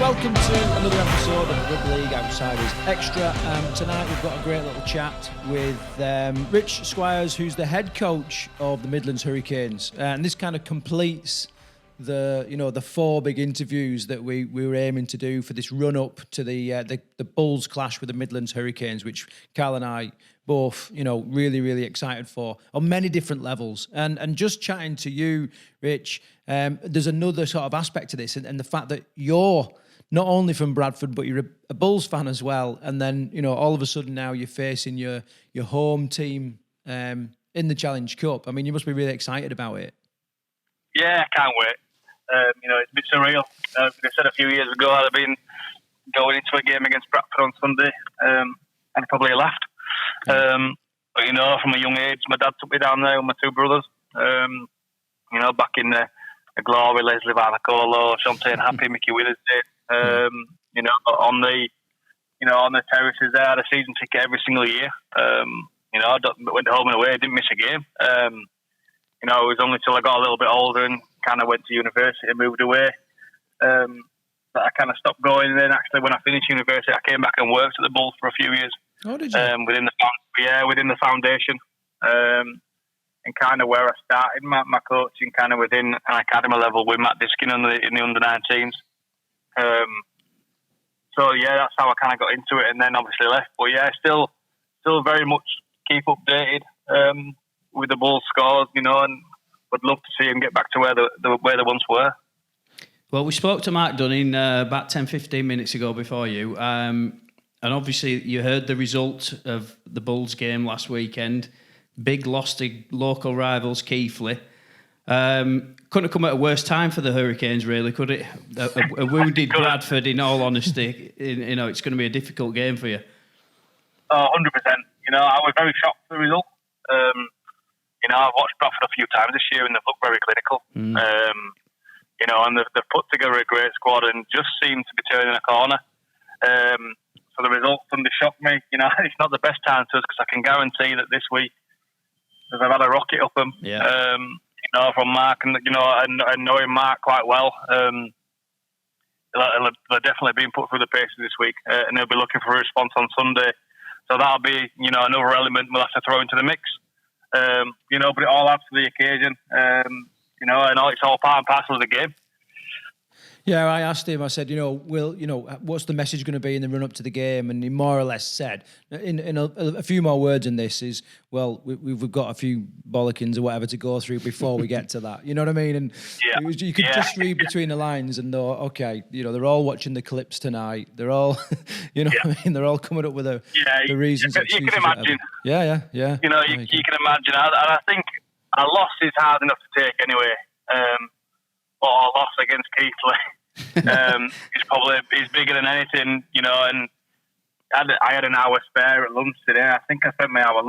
welcome to another episode of Rugby League Outsiders Extra. Tonight we've got a great little chat with Roch Squires, who's the head coach of the Midlands Hurricanes, and this kind of completes the four big interviews that we were aiming to do for this run up to the Bulls clash with the Midlands Hurricanes, which Karl and I both really excited for on many different levels. And just chatting to you, Roch, there's another sort of aspect to this, and the fact that you're not only from Bradford, but you're a Bulls fan as well. And then all of a sudden now you're facing your home team in the Challenge Cup. I mean, you must be really excited about it. Yeah, I can't wait. It's a bit surreal. Like I said a few years ago, I'd have been going into a game against Bradford on Sunday, and I probably laughed. But from a young age, my dad took me down there with my two brothers. Back in the glory, Leslie Varnacolo, Champagne Happy, Mickey Willers did. On the terraces there, I had a season ticket every single year. I went home and away, didn't miss a game. It was only till I got a little bit older and kind of went to university and moved away that I kind of stopped going. And then actually when I finished university, I came back and worked at the Bulls for a few years. Oh, did you? Within the foundation. And kind of where I started my coaching kind of within an academy level with Matt Diskin in the under-19s. That's how I kind of got into it and then obviously left. But yeah, still very much keep updated with the Bulls scores, and would love to see him get back to where they once were. Well, we spoke to Mark Dunning about 10-15 minutes ago before you, and obviously you heard the result of the Bulls game last weekend. Big loss to local rivals Keighley. Couldn't have come at a worse time for the Hurricanes, really, could it? A wounded Bradford, in all honesty. It's going to be a difficult game for you. 100%. I was very shocked with the result. I've watched Bradford a few times this year and they've looked very clinical. And they've put together a great squad and just seem to be turning a corner. So the result Sunday shocked me. It's not the best time to us because I can guarantee that this week they've had a rocket up them. Yeah. From Mark and knowing Mark quite well. They're definitely being put through the paces this week, and they'll be looking for a response on Sunday. So that'll be another element we'll have to throw into the mix. But it all adds to the occasion. And it's all part and parcel of the game. Yeah, I asked him, I said, what's the message going to be in the run-up to the game? And he more or less said, in a few more words in this is, well, we've got a few bollockings or whatever to go through before we get to that. You know what I mean? And you could just read between the lines and know, okay, they're all watching the clips tonight. They're all, what I mean? They're all coming up with the reasons. You can imagine. Yeah. You can imagine. And I think a loss is hard enough to take anyway. But a loss against Keighley is bigger than anything, and I had an hour spare at lunch today. I think I spent my hour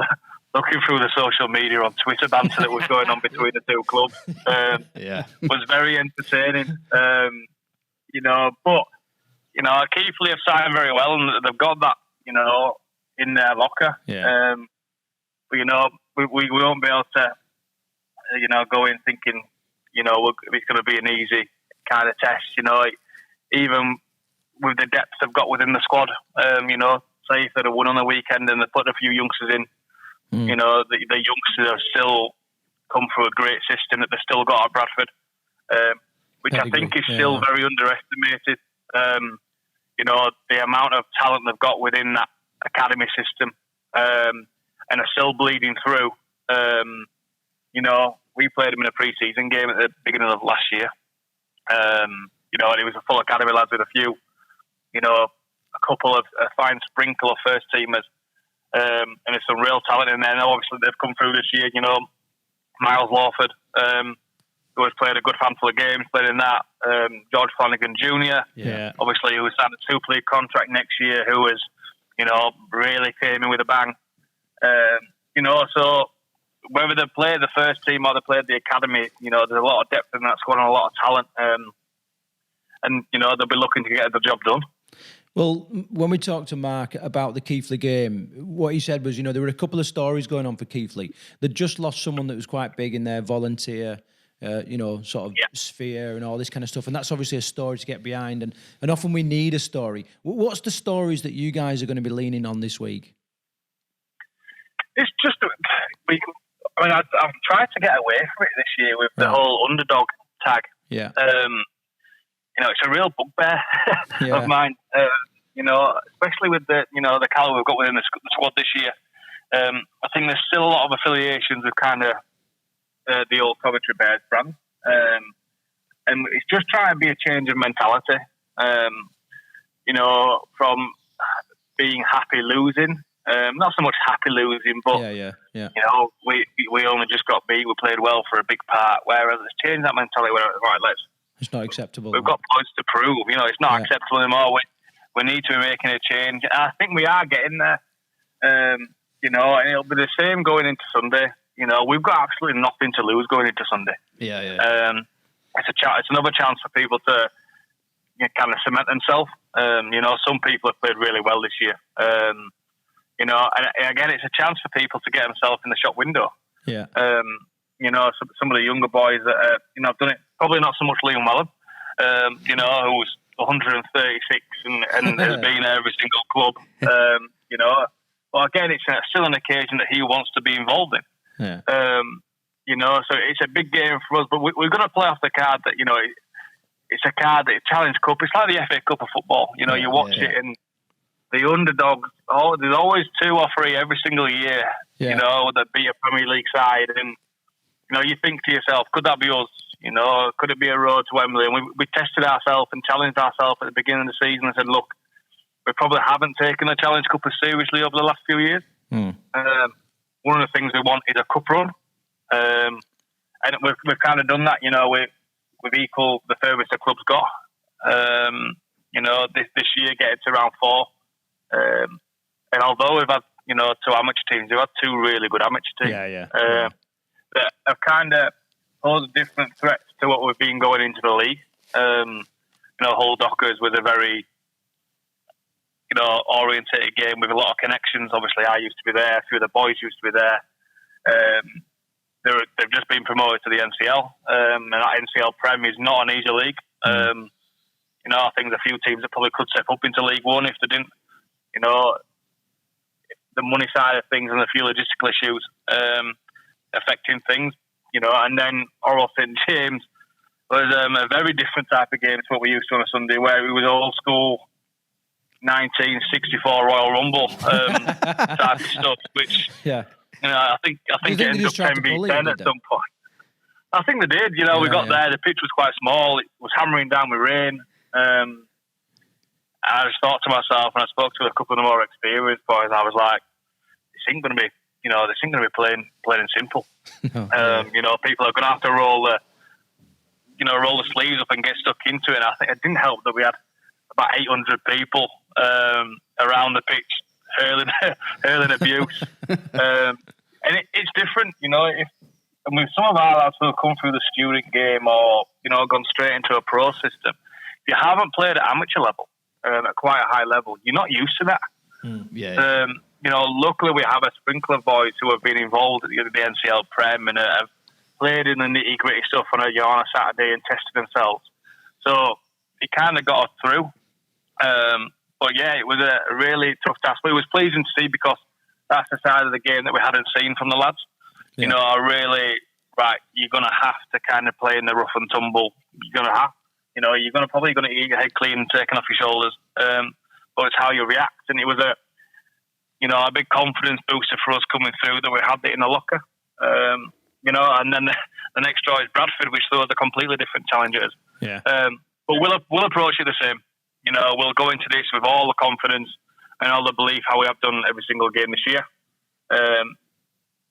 looking through the social media on Twitter banter that was going on between the two clubs. Was very entertaining. But Keighley have signed very well and they've got that, in their locker. Yeah. But we won't be able to, go in thinking, it's going to be an easy kind of test, even with the depth they've got within the squad. Say if they'd have won on the weekend and they put a few youngsters in, the youngsters have still come through a great system that they've still got at Bradford, which I think is still very underestimated. The amount of talent they've got within that academy system, and are still bleeding through. We played them in a pre-season game at the beginning of last year. And it was a full academy lads with a few, a couple of a fine sprinkle of first teamers. And there's some real talent in there. And obviously they've come through this year, Miles Lawford, who has played a good handful of games, played in that. George Flanagan Jr., obviously, who signed a Super League contract next year, who was, really came in with a bang. So whether they played the first team or they played the academy, there's a lot of depth in that squad and a lot of talent. And they'll be looking to get the job done. Well, when we talked to Mark about the Keighley game, what he said was, there were a couple of stories going on for Keighley. They'd just lost someone that was quite big in their volunteer sort of sphere and all this kind of stuff. And that's obviously a story to get behind. And often we need a story. What's the stories that you guys are going to be leaning on this week? It's just, I've tried to get away from it this year with the whole underdog tag. Yeah. It's a real bugbear of mine. Especially with the caliber we've got within the squad this year. I think there's still a lot of affiliations with kind of the old Coventry Bears brand. And it's just trying to be a change of mentality. From being happy losing. Not so much happy losing, but we only just got beat. We played well for a big part. Whereas it's changed that mentality. It's not acceptable. We've got points to prove. It's not acceptable anymore. We need to be making a change. And I think we are getting there. And it'll be the same going into Sunday. We've got absolutely nothing to lose going into Sunday. It's another chance for people to kind of cement themselves. Some people have played really well this year. And again, it's a chance for people to get themselves in the shop window. Yeah. Some of the younger boys that have done it. Probably not so much Liam Wellham, who's 136 and has been at every single club. But again, it's still an occasion that he wants to be involved in. Yeah. So it's a big game for us, but we're going to play off the card that it's a card that Challenge Cup. It's like the FA Cup of football. You watch it and the underdogs. There's always 2 or 3 every single year. That beat a Premier League side, and you think to yourself, could that be us? Could it be a road to Wembley? And we tested ourselves and challenged ourselves at the beginning of the season and said, look, we probably haven't taken the Challenge Cup as seriously over the last few years. One of the things we want is a cup run. And we've kind of done that, we've equalled the furthest the club's got. This year getting to round 4. And although we've had, 2 amateur teams, we've had 2 really good amateur teams. That have kind of posed different threats to what we've been going into the league. Hull Dockers with a very, orientated game with a lot of connections. Obviously, I used to be there. A few of the boys used to be there. They've just been promoted to the NCL. And that NCL Prem is not an easy league. I think there's a few teams that probably could step up into League One if they didn't. The money side of things and a few logistical issues affecting things. And then Orwell St James was a very different type of game to what we used to on a Sunday, where it was old school 1964 Royal Rumble type of stuff, which I think it ended up 10v10 at some point. I think they did. We got there. The pitch was quite small. It was hammering down with rain. I just thought to myself, and I spoke to a couple of the more experienced boys, I was like, this ain't going to be, plain and simple. People are going to have to roll the sleeves up and get stuck into it. And I think it didn't help that we had about 800 people around the pitch hurling abuse. And it's different, and with some of our lads who have come through the student game or, gone straight into a pro system, if you haven't played at amateur level, at quite a high level, you're not used to that. Luckily we have a sprinkle of boys who have been involved at the NCL Prem and have played in the nitty-gritty stuff on a Saturday and tested themselves. So it kind of got us through. But it was a really tough task. But it was pleasing to see because that's the side of the game that we hadn't seen from the lads. You're going to have to kind of play in the rough and tumble. You're going to have. You're probably going to get your head clean and taken off your shoulders. But it's how you react. And it was a big confidence booster for us coming through that we had it in the locker. And then the next draw is Bradford, which throws a completely different challenge at us. But we'll approach it the same. We'll go into this with all the confidence and all the belief how we have done every single game this year.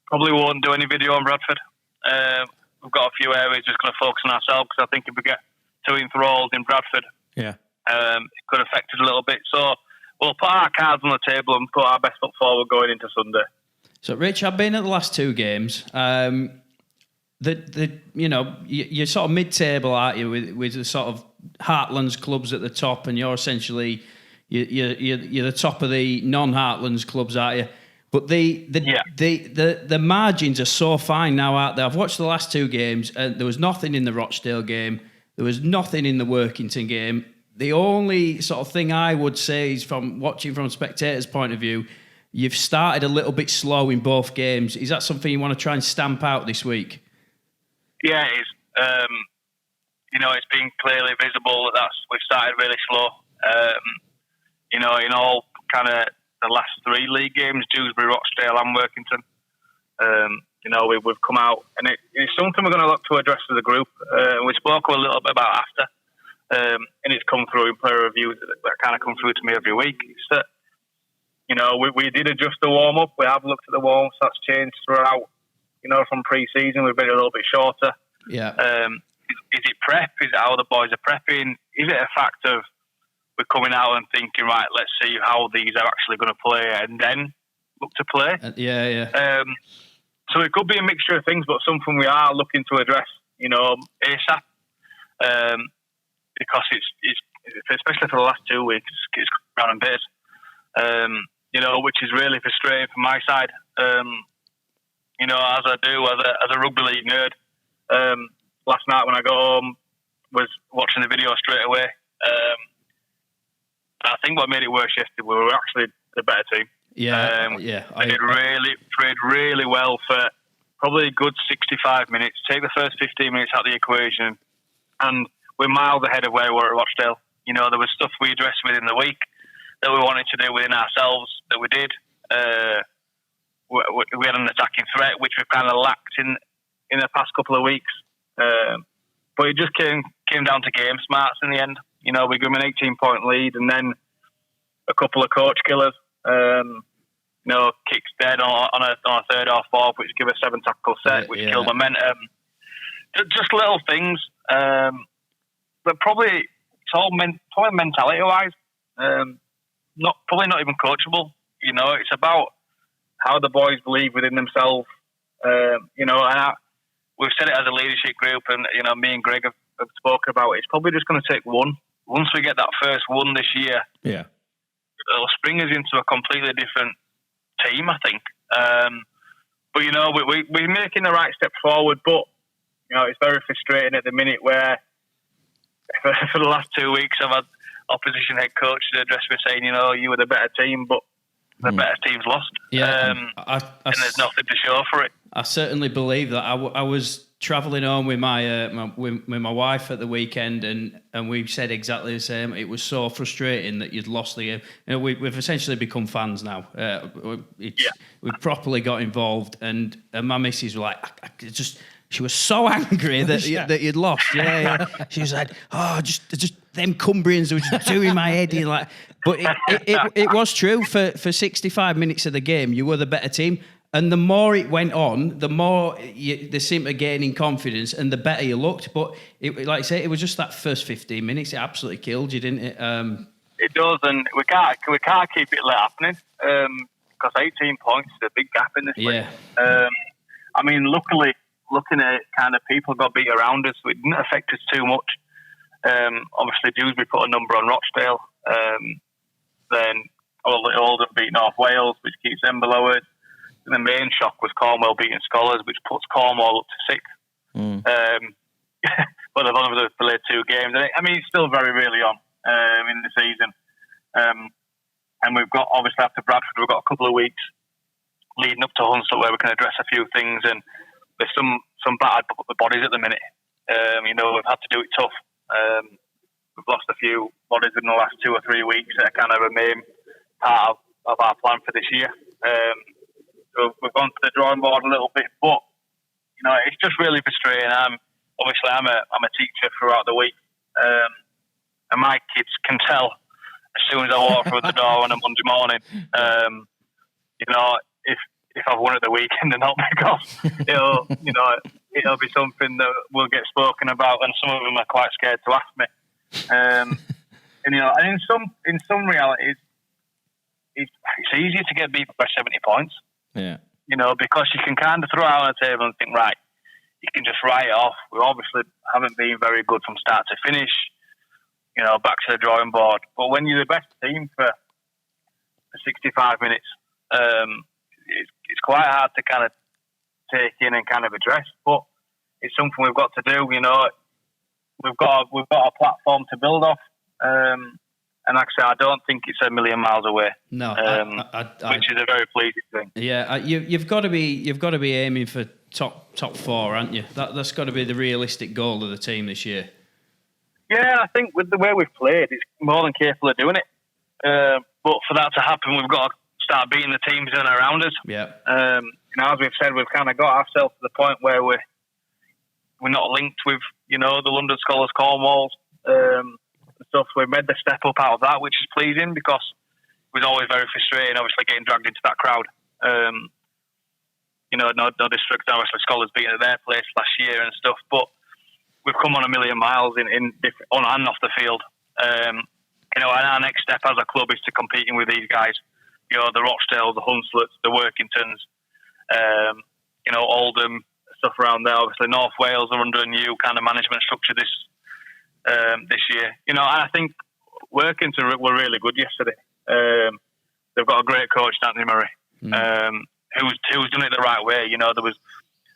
Probably won't do any video on Bradford. We've got a few areas just going to focus on ourselves because I think if we get 2 enthralled in Bradford, it could affect us a little bit. So we'll put our cards on the table and put our best foot forward going into Sunday. So, Rich, I've been at the last 2 games. You're sort of mid-table, aren't you, with the sort of Heartlands clubs at the top, and you're essentially you're the top of the non-Heartlands clubs, aren't you? But the margins are so fine now out there. I've watched the last 2 games, and there was nothing in the Rochdale game. There was nothing in the Workington game. The only sort of thing I would say is, from watching from a spectator's point of view, you've started a little bit slow in both games. Is that something you want to try and stamp out this week? Yeah, it is. It's been clearly visible that we've started really slow. In all kind of the last 3 league games, Dewsbury, Rochdale and Workington, we've come out, and it's something we're going to look to address as a group. We spoke a little bit about after, and it's come through in player reviews that kind of come through to me every week. It's that, we did adjust the warm-up. We have looked at the warm-ups. That's changed throughout, from pre-season. We've been a little bit shorter. Yeah. Is it prep? Is it how the boys are prepping? Is it a fact of we're coming out and thinking, right, let's see how these are actually going to play and then look to play? So it could be a mixture of things, but something we are looking to address, ASAP. Because it's especially for the last 2 weeks, it's gone and bit. Which is really frustrating from my side. As I do as a rugby league nerd. Last night when I got home, was watching the video straight away. I think what made it worse yesterday, we were actually the better team. They played really well for probably a good 65 minutes. Take the first 15 minutes out of the equation, and we're miles ahead of where we were at Rochdale. There was stuff we addressed within the week that we wanted to do within ourselves that we did. We had an attacking threat, which we've kind of lacked in the past couple of weeks. But it just came down to game smarts in the end. We gave them an 18-point lead, and then a couple of coach killers. Kicks dead on a third or fourth, which give a 7-tackle set, which killed momentum. Just little things, but probably it's all probably mentality-wise. Probably not even coachable. It's about how the boys believe within themselves. And we've said it as a leadership group, and me and Greg have spoken about it. It's probably just going to take one. Once we get that first one this year, it'll spring us into a completely different team, I think. But we're making the right step forward. But it's very frustrating at the minute where for the last 2 weeks I've had opposition head coach to address me saying, you were the better team, but the better team's lost. And there's nothing to show for it. I certainly believe that. I was travelling home with my wife at the weekend, and we said exactly the same. It was so frustrating that you'd lost the game. We've essentially become fans now. We've properly got involved, and my missus was like, she was so angry that you'd lost. She was like, just them Cumbrians were just doing my head in. But it was true. For 65 minutes of the game, you were the better team. And the more it went on, the more they seemed to gain in confidence, and the better you looked. But like I say, it was just that first 15 minutes. It absolutely killed you, didn't it? It does, and we can't keep it happening because 18 points is a big gap in this league. Luckily, looking at kind of people got beat around us, so it didn't affect us too much. Obviously, Dewsbury put a number on Rochdale. Then Oldham beat North Wales, which keeps them below us. And the main shock was Cornwall beating Scholars, which puts Cornwall up to 6th. But they've only played 2 games. It's still very early on in the season. And we've got, obviously, after Bradford, we've got a couple of weeks leading up to Hunslet where we can address a few things. And there's some bad bodies at the minute. We've had to do it tough. We've lost a few bodies in the last 2 or 3 weeks that are kind of a main part of our plan for this year. So we've gone to the drawing board a little bit, but it's just really frustrating. I'm a teacher throughout the week, and my kids can tell as soon as I walk through the door on a Monday morning. If I've won at the weekend and not make off, it'll be something that will get spoken about, and some of them are quite scared to ask me. And in some realities, it's easier to get beat by 70 points. Yeah. Because you can kind of throw it out on the table and think, right, you can just write it off. We obviously haven't been very good from start to finish. Back to the drawing board. But when you're the best team for 65 minutes, it's quite hard to kind of take in and kind of address, but it's something we've got to do. You know, we've got a platform to build off, and like I say, I don't think it's a million miles away. No, which is a very pleasing thing. Yeah, you've got to be aiming for top four, aren't you? That's got to be the realistic goal of the team this year. Yeah, I think with the way we've played, it's more than capable of doing it. But for that to happen, we've got to start beating the teams in and around us. Yeah. You know, as we've said, we've kind of got ourselves to the point where we're not linked with, you know, the London Scholars, Cornwalls, stuff. We've made the step up out of that, which is pleasing because it was always very frustrating, obviously, getting dragged into that crowd. You know, no district, obviously, Scholars being at their place last year and stuff, but we've come on a million miles on and off the field. You know, and our next step as a club is to competing with these guys. You know, the Rochdales, the Hunslets, the Workingtons, you know, Oldham, stuff around there. Obviously, North Wales are under a new kind of management structure this year. You know, and I think Workington were really good yesterday. They've got a great coach, Anthony Murray, who's done it the right way. You know, there was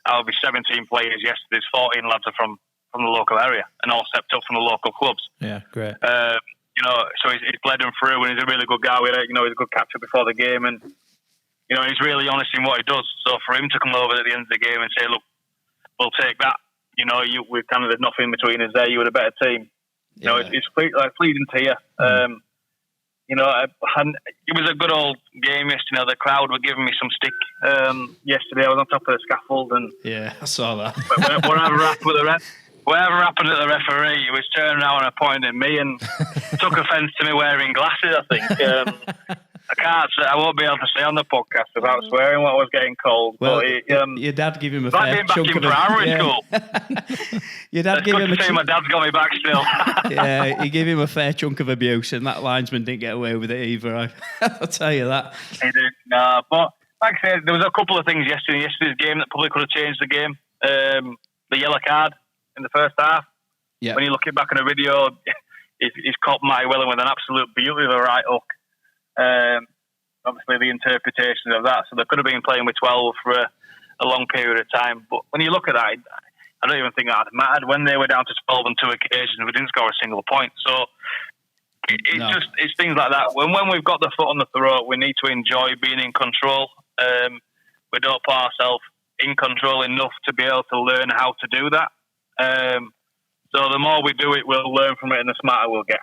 17 players yesterday. There's 14 lads are from the local area and all stepped up from the local clubs. Yeah, great. You know, so he's bled him through, and he's a really good guy with it. You know, he's a good capture before the game, and you know, he's really honest in what he does. So for him to come over at the end of the game and say, "Look, we'll take that," you know, we've kind of there's nothing between us there. You were a better team. You know, it's pleasing to hear. You know, it was a good old game yesterday. You know, the crowd were giving me some stick yesterday. I was on top of the scaffold, and yeah, I saw that. Whatever happened at the referee, he was turning around and pointing at me and took offence to me wearing glasses, I think. I won't be able to say on the podcast without swearing what I was getting called. Well, but your dad gave him a fair chunk of primary school. Your dad gave him my dad's got me back still. Yeah, he gave him a fair chunk of abuse, and that linesman didn't get away with it either. I'll tell you that. He did. No, but like I said, there was a couple of things yesterday's game that probably could have changed the game. The yellow card in the first half. Yeah. When you look back on the video, he's caught Matty Welling with an absolute beauty of a right hook. Obviously, the interpretation of that. So they could have been playing with 12 for a long period of time. But when you look at that, I don't even think that mattered. When they were down to 12 on 2 occasions, we didn't score a single point. So it's things like that. When we've got the foot on the throat, we need to enjoy being in control. We don't put ourselves in control enough to be able to learn how to do that. So the more we do it, we'll learn from it, and the smarter we'll get.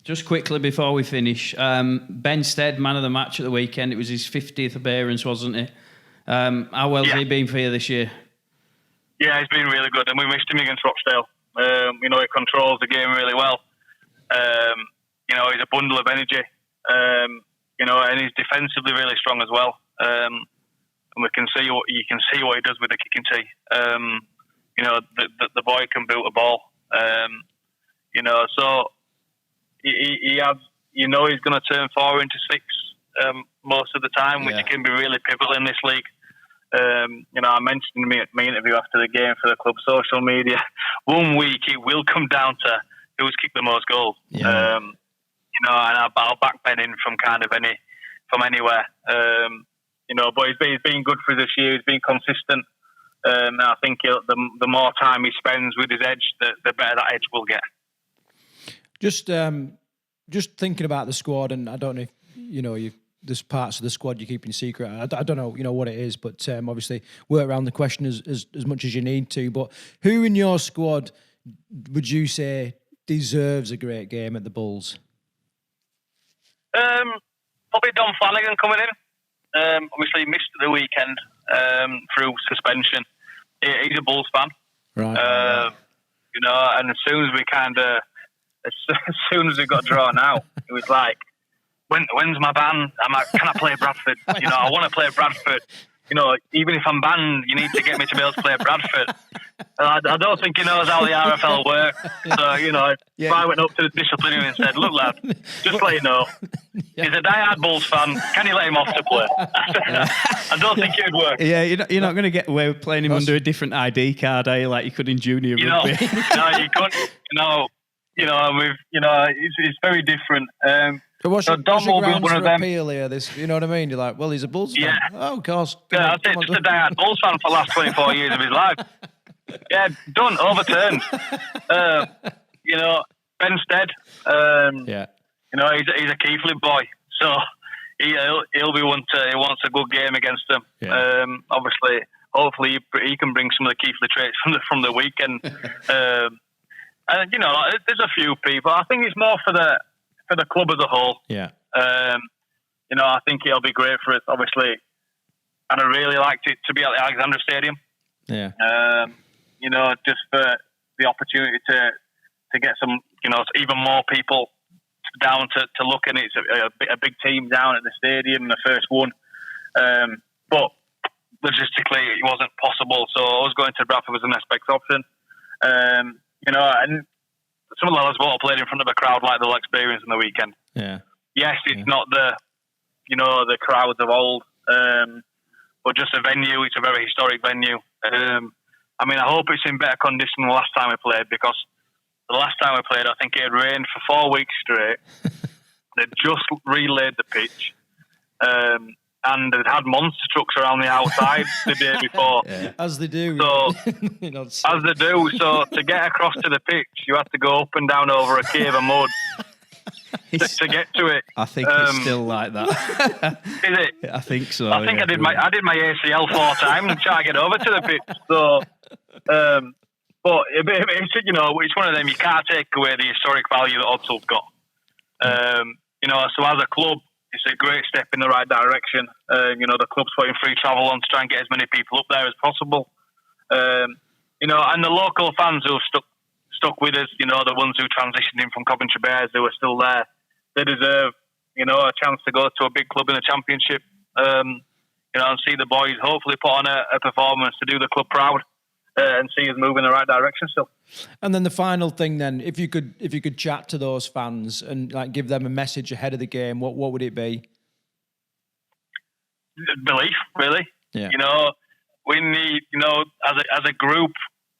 Just quickly before we finish, Ben Stead, man of the match at the weekend. It was his 50th appearance, wasn't it? How well has he been for you this year? Yeah, he's been really good, and we missed him against Rochdale. You know, he controls the game really well. You know, he's a bundle of energy. You know, and he's defensively really strong as well. And you can see what he does with the kicking tee. You know, the boy can boot a ball. You know, so he has. You know, he's going to turn 4 into 6 most of the time, which can be really pivotal in this league. You know, I mentioned in my interview after the game for the club social media. One week it will come down to who's kicked the most goals. Yeah. You know, and I'll back Ben in from anywhere. You know, but he's been good for this year. He's been consistent. And I think the more time he spends with his edge, the better that edge will get. Just thinking about the squad, and I don't know if you know there's parts of the squad you're keeping secret. I don't know, what it is, but obviously work around the question as much as you need to. But who in your squad would you say deserves a great game at the Bulls? Probably Don Flanagan coming in. Obviously he missed the weekend through suspension. He's a Bulls fan, right? You know, and as soon as we got drawn out, it was like, when's my ban? I'm like, can I play Bradford? You know, I want to play Bradford. You know, even if I'm banned, you need to get me to be able to play Bradford. I don't think he knows how the RFL works. So, you know, if I went up to the disciplinary and said, look, lad, just let you know, he's a diehard Bulls fan. Can you let him off to play? I don't think it would work. Yeah, you're not going to get away with playing him under a different ID card, are you? Like you could in junior rugby. No, you couldn't. You know, it's very different. What's So your, Dom what's your will be grounds one for of them. appeal here? This, you know what I mean? You're like, well, he's a Bulls fan. Oh, of course. Yeah, that's it. Just a diehard Bulls fan for the last 24 years of his life. Yeah, done, overturned. You know, Ben Stead. You know, he's a Keighley boy, so he'll be one he wants a good game against them. Yeah. Obviously, hopefully he can bring some of the Keighley traits from the weekend. And you know, there's a few people. I think it's more for the club as a whole. Yeah. You know, I think it'll be great for us, obviously. And I really liked it to be at the Alexandra Stadium. Yeah. You know, just for the opportunity to get some, you know, even more people down to look, and it's a big team down at the stadium, the first one. But logistically, it wasn't possible, so I was going to Bradford was the next best option. You know, and some of the lads won't have played in front of a crowd like they'll experience on the weekend. Yeah. Yes, it's not the crowds of old, but just a venue. It's a very historic venue. I mean, I hope it's in better condition than the last time we played, because the last time we played, I think it had rained for 4 weeks straight. They'd just relaid the pitch. And they'd had monster trucks around the outside the day before. Yeah. As they do. So, you know, as they do. So, to get across to the pitch, you had to go up and down over a cave of mud to get to it. I think it's still like that. Is it? I think so. I think I did my ACL 4 times and try to get over to the pitch. So, but it's, you know, it's one of them, you can't take away the historic value that Odsall's got. You know, so as a club, it's a great step in the right direction. You know, the club's putting free travel on to try and get as many people up there as possible. You know, and the local fans who have stuck with us, you know, the ones who transitioned in from Coventry Bears who are still there, they deserve, you know, a chance to go to a big club in the Championship. You know, and see the boys hopefully put on a performance to do the club proud. And see us move in the right direction still. And then the final thing, then, if you could chat to those fans and like give them a message ahead of the game, what would it be? Belief, really. Yeah. You know, we need, you know, as a group,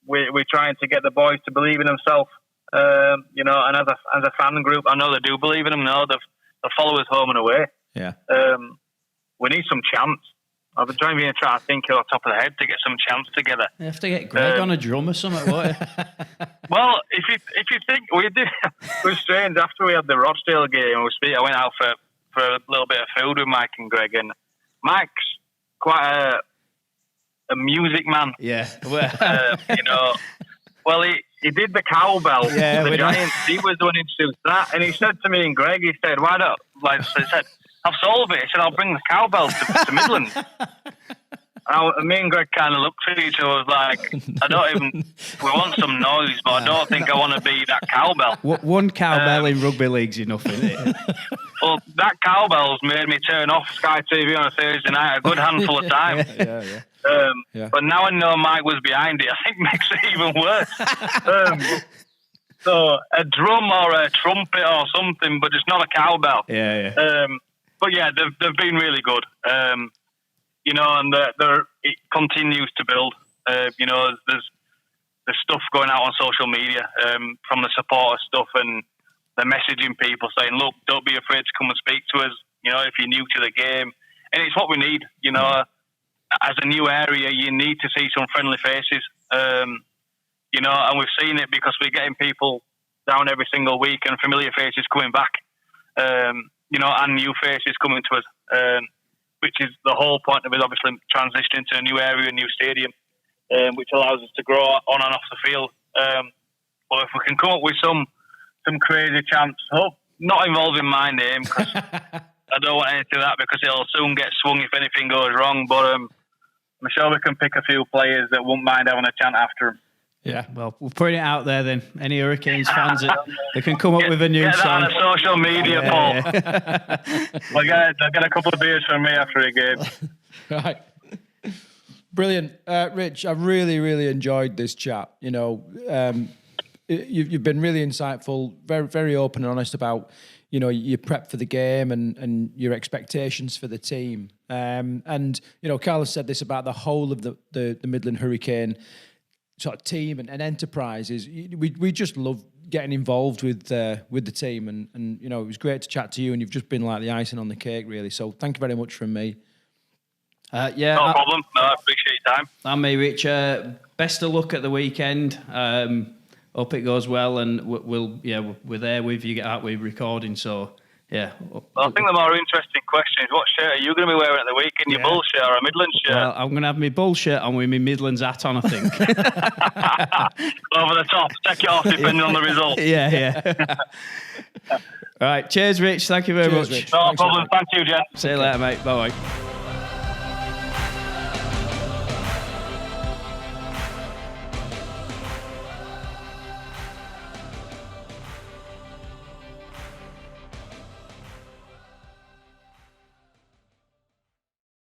we're trying to get the boys to believe in themselves. You know, and as a fan group, I know they do believe in them. No, they follow us home and away. Yeah. We need some chance. I've been trying to think off the top of the head to get some chance together. You have to get Greg on a drum or something, won't you? Well, if you think we did, it was strange. After we had the Rochdale game, I went out for a little bit of food with Mike and Greg, and Mike's quite a music man. Yeah. You know, well, he did the cowbell. Yeah, the Giants. He was the one who introduced that, and he said to me and Greg, he said, "Why not?" Like he said, "I've solved it." He said, "I'll bring the cowbell to Midlands." And me and Greg kind of looked at each other, was like, we want some noise, but I don't think I want to be that cowbell. One cowbell in rugby league's enough, isn't it? Well, that cowbell's made me turn off Sky TV on a Thursday night a good handful of times. Yeah. But now I know Mike was behind it, I think it makes it even worse. So a drum or a trumpet or something, but just not a cowbell. Yeah. But yeah, they've been really good. You know, and it continues to build. You know, there's stuff going out on social media from the supporter stuff, and they're messaging people saying, "Look, don't be afraid to come and speak to us. You know, if you're new to the game," and it's what we need. You know, as a new area, you need to see some friendly faces. You know, and we've seen it because we're getting people down every single week and familiar faces coming back. You know, and new faces coming to us. Which is the whole point of it, obviously transitioning to a new area, a new stadium, which allows us to grow on and off the field. But if we can come up with some crazy chants, not involving my name, because I don't want anything of that, because it'll soon get swung if anything goes wrong. But I'm sure we can pick a few players that won't mind having a chant after them. Yeah, well, we'll put it out there then. Any Hurricanes fans, they can come up with a new get song. Get that on social media, Paul. Yeah. They'll get a couple of beers from me after a game. Right. Brilliant. Rich, I've really, really enjoyed this chat. You know, you've been really insightful, very, very open and honest about, you know, your prep for the game and your expectations for the team. And, you know, Karl has said this about the whole of the Midland Hurricane sort of team and enterprises. We just love getting involved with the team, and you know, it was great to chat to you, and you've just been like the icing on the cake, really. So thank you very much from me. No problem. No, I appreciate your time. And me, Rich. Best of luck at the weekend. Hope it goes well, and we're there with you out with recording. So yeah. Well, I think the more interesting question is, what shirt are you going to be wearing at the weekend? Your Bull shirt or a Midlands shirt? Well, I'm going to have my Bull shirt on with my Midlands hat on, I think. Over the top. Take it off depending on the result. Yeah. All right. Cheers, Rich. Thank you very much. Rich. No problem. Thank you, Jen. See you later, mate. Bye-bye.